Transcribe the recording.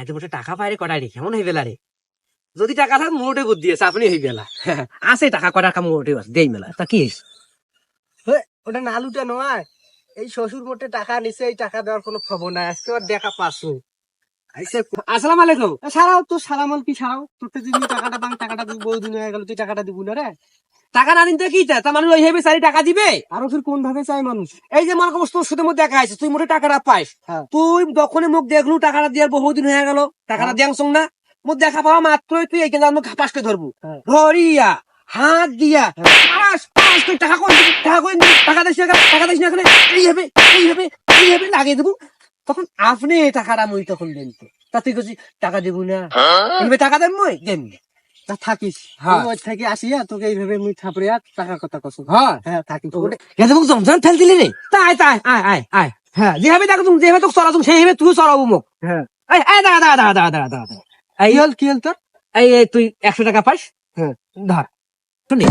এত বছর টাকা পাই রে কটাই রে কেমন হয়ে বেলা রে যদি টাকা থাক মোটে বুদ্ধি আছে আপনি হয়ে বেলা আছে টাকা কটার কাম মোটে আছে দেই মেলা তা কি ওটা নালুটা নয়, এই শ্বশুর মোটে টাকা নিছে, এই টাকা দেওয়ার কোনো খবর নাই। আজকে ওর দেখা পাচ্ছ। আসসালাম আলাইকুম। সারাও তো সারামাল কি সারাও, তোর তো যদি টাকাটা পান, টাকাটা তুই বহুদিন হয়ে গেল, তুই টাকাটা দিব না রে। টাকা না নিতে কি তা মানুষ ওই হেবে সারি টাকা দিবে আরো ফির কোন ভাবে চাই মানুষ? এই যে মনে করছ তোর সুদের মধ্যে দেখা আছে তুই মোটে টাকাটা পাইস হ্যাঁ। তুই যখনই মুখ দেখলু টাকাটা দিয়ে বহুদিন হয়ে গেল টাকাটা দেংসং না মুখ দেখা পাওয়া মাত্রই তুই এখানে আমি খাপাস করে ধরবো হ্যাঁ। ধরিয়া হাত দিয়া পাস পাস করে টাকা কোন টাকা কোন টাকা দিস না টাকা দিস না এইভাবে এইভাবে এইভাবে লাগিয়ে দেবো তখন আপনি এই টাকাটা মুই তখন দেন তো তা তুই কিছু টাকা দেবো না এইভাবে টাকা দেন মুই দেন তা থাকিস, হ্যাঁ। ওই থেকে আসিয়া তোকে এইভাবে মুই থাপড়ে আর টাকার কথা কস। হ্যাঁ হ্যাঁ থাকিস। গেছে মুখ জমজন ফেল দিলি রে তাই তাই আয় আয় আয় হ্যাঁ যেভাবে দেখো তুমি যেভাবে তোকে চড়া তুমি সেইভাবে তুই চড়াবো মুখ হ্যাঁ। এই এই দাঁড়া দাঁড়া দাঁড়া দাঁড়া দাঁড়া দাঁড়া এই কি হল তোর? এই তুই 100 টাকা পাস হ্যাঁ। ধর শুনি